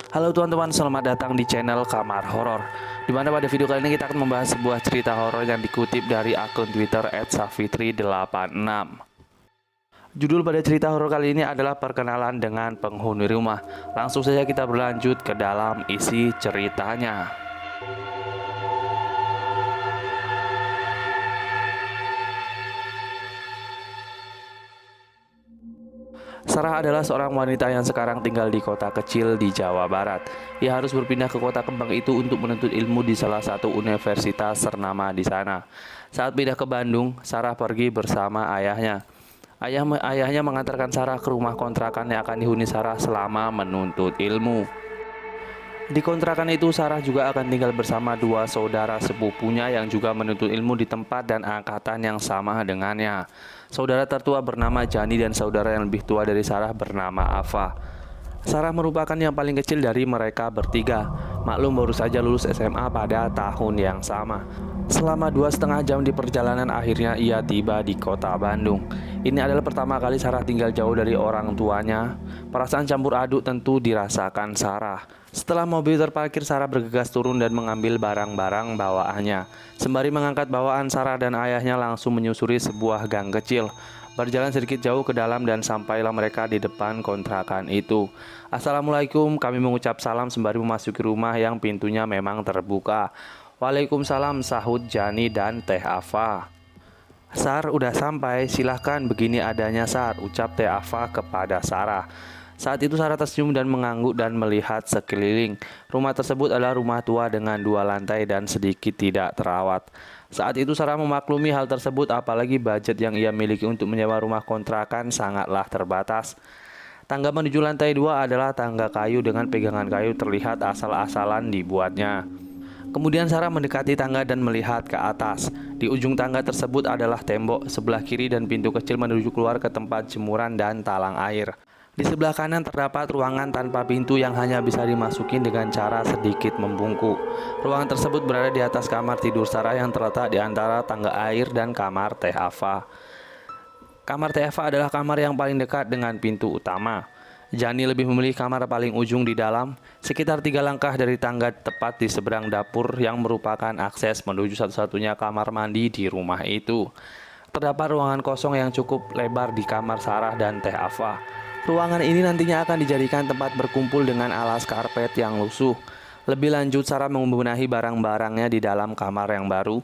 Halo teman-teman, selamat datang di channel Kamar Horor. Dimana pada video kali ini kita akan membahas sebuah cerita horor yang dikutip dari akun Twitter @safitri86. Judul pada cerita horor kali ini adalah perkenalan dengan penghuni rumah. Langsung saja kita berlanjut ke dalam isi ceritanya. Sarah adalah seorang wanita yang sekarang tinggal di kota kecil di Jawa Barat. Ia harus berpindah ke kota kembang itu untuk menuntut ilmu di salah satu universitas ternama di sana. Saat pindah ke Bandung, Sarah pergi bersama ayahnya. Ayahnya mengantarkan Sarah ke rumah kontrakan yang akan dihuni Sarah selama menuntut ilmu. Di kontrakan itu, Sarah juga akan tinggal bersama dua saudara sepupunya yang juga menuntut ilmu di tempat dan angkatan yang sama dengannya. Saudara tertua bernama Jani dan saudara yang lebih tua dari Sarah bernama Ava. Sarah merupakan yang paling kecil dari mereka bertiga. Maklum baru saja lulus SMA pada tahun yang sama. Selama 2,5 jam di perjalanan akhirnya ia tiba di kota Bandung. Ini adalah pertama kali Sarah tinggal jauh dari orang tuanya. Perasaan campur aduk tentu dirasakan Sarah. Setelah mobil terparkir, Sarah bergegas turun dan mengambil barang-barang bawaannya. Sembari mengangkat bawaan, Sarah dan ayahnya langsung menyusuri sebuah gang kecil. Berjalan sedikit jauh ke dalam dan sampailah mereka di depan kontrakan itu. Assalamualaikum, kami mengucap salam sembari memasuki rumah yang pintunya memang terbuka. Waalaikumsalam, sahut Jani dan Teh Ava. Sar, udah sampai, silahkan begini adanya Sar, ucap Teh Ava kepada Sarah. Saat itu Sarah tersenyum dan mengangguk dan melihat sekeliling. Rumah tersebut adalah rumah tua dengan 2 lantai dan sedikit tidak terawat. Saat itu Sarah memaklumi hal tersebut, apalagi budget yang ia miliki untuk menyewa rumah kontrakan sangatlah terbatas. Tangga menuju lantai 2 adalah tangga kayu dengan pegangan kayu terlihat asal-asalan dibuatnya. Kemudian Sarah mendekati tangga dan melihat ke atas. Di ujung tangga tersebut adalah tembok, sebelah kiri dan pintu kecil menuju keluar ke tempat jemuran dan talang air. Di sebelah kanan terdapat ruangan tanpa pintu yang hanya bisa dimasukin dengan cara sedikit membungkuk. Ruangan tersebut berada di atas kamar tidur Sarah yang terletak di antara tangga air dan kamar Teh Ava. Kamar Teh Ava adalah kamar yang paling dekat dengan pintu utama. Jani lebih memilih kamar paling ujung di dalam, sekitar 3 langkah dari tangga tepat di seberang dapur yang merupakan akses menuju satu-satunya kamar mandi di rumah itu. Terdapat ruangan kosong yang cukup lebar di kamar Sarah dan Teh Ava. Ruangan ini nantinya akan dijadikan tempat berkumpul dengan alas karpet yang lusuh. Lebih lanjut, Sarah membenahi barang-barangnya di dalam kamar yang baru.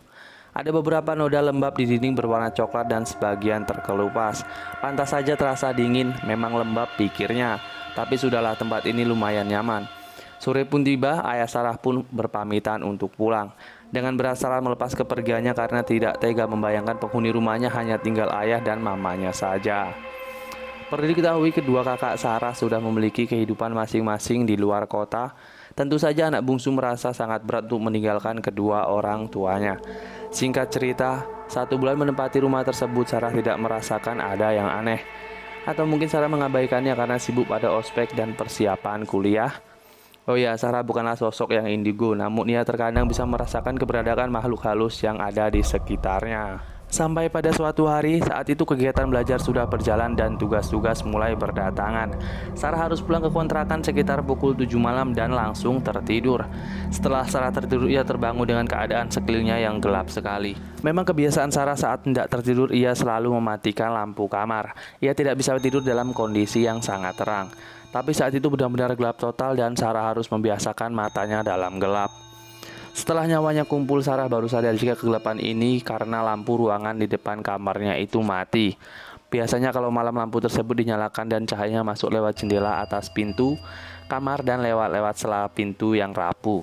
Ada beberapa noda lembab di dinding berwarna coklat dan sebagian terkelupas. Pantas saja terasa dingin, memang lembab pikirnya. Tapi sudahlah, tempat ini lumayan nyaman. Sore pun tiba, ayah Sarah pun berpamitan untuk pulang. Dengan berasal melepas kepergiannya karena tidak tega membayangkan penghuni rumahnya hanya tinggal ayah dan mamanya saja. Perlu diketahui kedua kakak Sarah sudah memiliki kehidupan masing-masing di luar kota. Tentu saja anak bungsu merasa sangat berat untuk meninggalkan kedua orang tuanya. Singkat cerita, 1 bulan menempati rumah tersebut, Sarah tidak merasakan ada yang aneh. Atau mungkin Sarah mengabaikannya karena sibuk pada ospek dan persiapan kuliah. Oh ya, Sarah bukanlah sosok yang indigo, namun ia terkadang bisa merasakan keberadaan makhluk halus yang ada di sekitarnya. Sampai pada suatu hari, saat itu kegiatan belajar sudah berjalan dan tugas-tugas mulai berdatangan. Sarah harus pulang ke kontrakan sekitar pukul 7 malam dan langsung tertidur. Setelah Sarah tertidur, ia terbangun dengan keadaan sekelilingnya yang gelap sekali. Memang kebiasaan Sarah saat hendak tertidur, ia selalu mematikan lampu kamar. Ia tidak bisa tidur dalam kondisi yang sangat terang. Tapi saat itu benar-benar gelap total dan Sarah harus membiasakan matanya dalam gelap. Setelah nyawanya kumpul, Sarah baru sadar jika kegelapan ini karena lampu ruangan di depan kamarnya itu mati. Biasanya kalau malam lampu tersebut dinyalakan dan cahayanya masuk lewat jendela atas pintu kamar dan lewat sela pintu yang rapuh.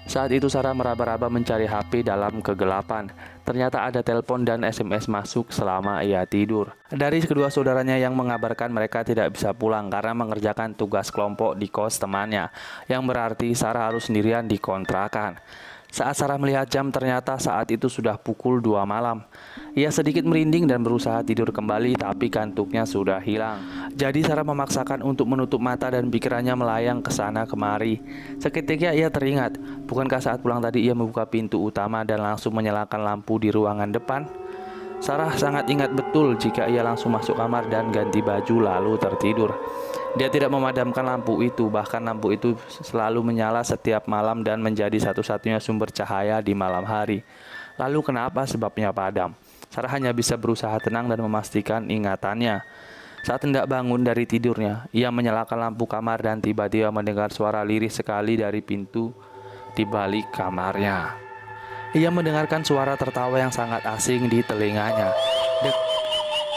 Saat itu Sarah meraba-raba mencari HP dalam kegelapan. Ternyata ada telepon dan SMS masuk selama ia tidur. Dari kedua saudaranya yang mengabarkan mereka tidak bisa pulang karena mengerjakan tugas kelompok di kos temannya, yang berarti Sarah harus sendirian di kontrakan. Saat Sarah melihat jam, ternyata saat itu sudah pukul 2 malam. Ia sedikit merinding dan berusaha tidur kembali, tapi kantuknya sudah hilang. Jadi Sarah memaksakan untuk menutup mata dan pikirannya melayang ke sana kemari. Seketika ia teringat, bukankah saat pulang tadi ia membuka pintu utama dan langsung menyalakan lampu di ruangan depan? Sarah sangat ingat betul jika ia langsung masuk kamar dan ganti baju lalu tertidur. Dia tidak memadamkan lampu itu, bahkan lampu itu selalu menyala setiap malam dan menjadi satu-satunya sumber cahaya di malam hari. Lalu kenapa sebabnya padam? Sarah hanya bisa berusaha tenang dan memastikan ingatannya. Saat hendak bangun dari tidurnya, ia menyalakan lampu kamar dan tiba-tiba mendengar suara lirih sekali dari pintu di balik kamarnya. Ia mendengarkan suara tertawa yang sangat asing di telinganya.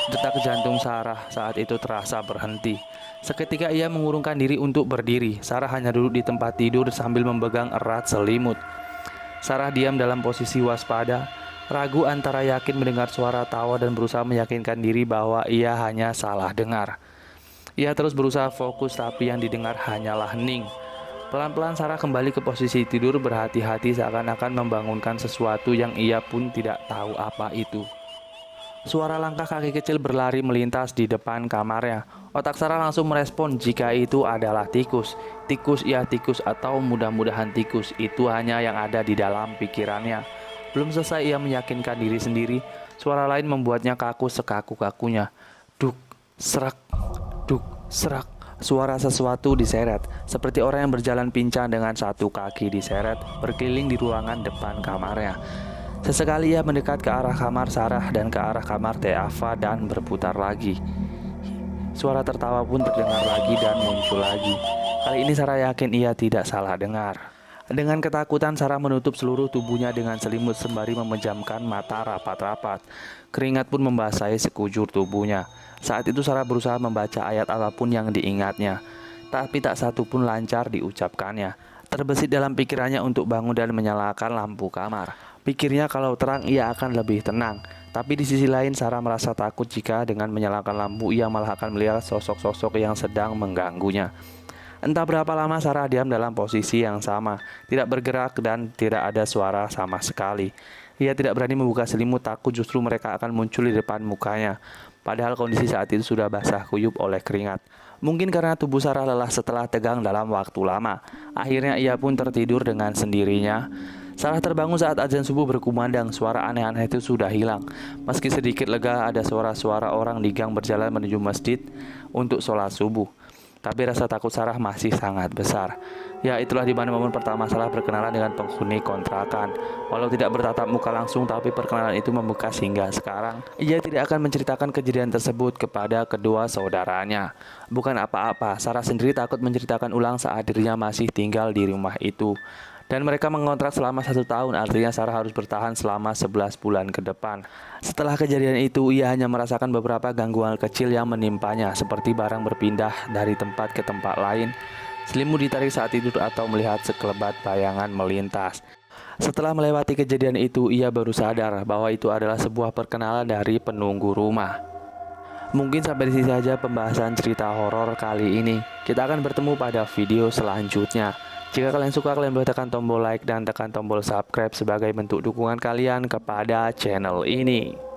Detak jantung Sarah saat itu terasa berhenti. Seketika ia mengurungkan diri untuk berdiri. Sarah hanya duduk di tempat tidur sambil memegang erat selimut. Sarah diam dalam posisi waspada, ragu antara yakin mendengar suara tawa dan berusaha meyakinkan diri bahwa ia hanya salah dengar. Ia terus berusaha fokus tapi yang didengar hanyalah hening. Pelan-pelan Sarah kembali ke posisi tidur berhati-hati seakan-akan membangunkan sesuatu yang ia pun tidak tahu apa itu. Suara langkah kaki kecil berlari melintas di depan kamarnya. Otak Sarah langsung merespon jika itu adalah tikus. Tikus ya tikus atau mudah-mudahan tikus. Itu hanya yang ada di dalam pikirannya. Belum selesai ia meyakinkan diri sendiri, suara lain membuatnya kaku sekaku-kakunya. Duk, serak, duk, serak. Suara sesuatu diseret, seperti orang yang berjalan pincang dengan satu kaki diseret, berkeliling di ruangan depan kamarnya. Sesekali ia mendekat ke arah kamar Sarah dan ke arah kamar Teh Ava dan berputar lagi. Suara tertawa pun terdengar lagi dan muncul lagi. Kali ini Sarah yakin ia tidak salah dengar. Dengan ketakutan Sarah menutup seluruh tubuhnya dengan selimut sembari memejamkan mata rapat-rapat. Keringat pun membasahi sekujur tubuhnya. Saat itu Sarah berusaha membaca ayat apapun yang diingatnya, tapi tak satu pun lancar diucapkannya. Terbesit dalam pikirannya untuk bangun dan menyalakan lampu kamar. Pikirnya kalau terang ia akan lebih tenang. Tapi di sisi lain Sarah merasa takut jika dengan menyalakan lampu ia malah akan melihat sosok-sosok yang sedang mengganggunya. Entah berapa lama Sarah diam dalam posisi yang sama, tidak bergerak dan tidak ada suara sama sekali. Ia tidak berani membuka selimut, takut justru mereka akan muncul di depan mukanya. Padahal kondisi saat itu sudah basah kuyup oleh keringat. Mungkin karena tubuh Sarah lelah setelah tegang dalam waktu lama. Akhirnya ia pun tertidur dengan sendirinya. Sarah terbangun saat azan subuh berkumandang. Suara aneh-aneh itu sudah hilang. Meski sedikit lega, ada suara-suara orang di gang berjalan menuju masjid untuk sholat subuh. Tapi rasa takut Sarah masih sangat besar. Ya, itulah di mana momen pertama Sarah berkenalan dengan penghuni kontrakan. Walau tidak bertatap muka langsung, tapi perkenalan itu membekas hingga sekarang. Ia tidak akan menceritakan kejadian tersebut kepada kedua saudaranya. Bukan apa-apa, Sarah sendiri takut menceritakan ulang saat dirinya masih tinggal di rumah itu. Dan mereka mengontrak selama 1 tahun, artinya Sarah harus bertahan selama 11 bulan ke depan. Setelah kejadian itu, ia hanya merasakan beberapa gangguan kecil yang menimpanya, seperti barang berpindah dari tempat ke tempat lain, selimut ditarik saat tidur, atau melihat sekelebat bayangan melintas. Setelah melewati kejadian itu, ia baru sadar bahwa itu adalah sebuah perkenalan dari penunggu rumah. Mungkin sampai di sini saja pembahasan cerita horor kali ini. Kita akan bertemu pada video selanjutnya. Jika kalian suka, kalian boleh tekan tombol like dan tekan tombol subscribe sebagai bentuk dukungan kalian kepada channel ini.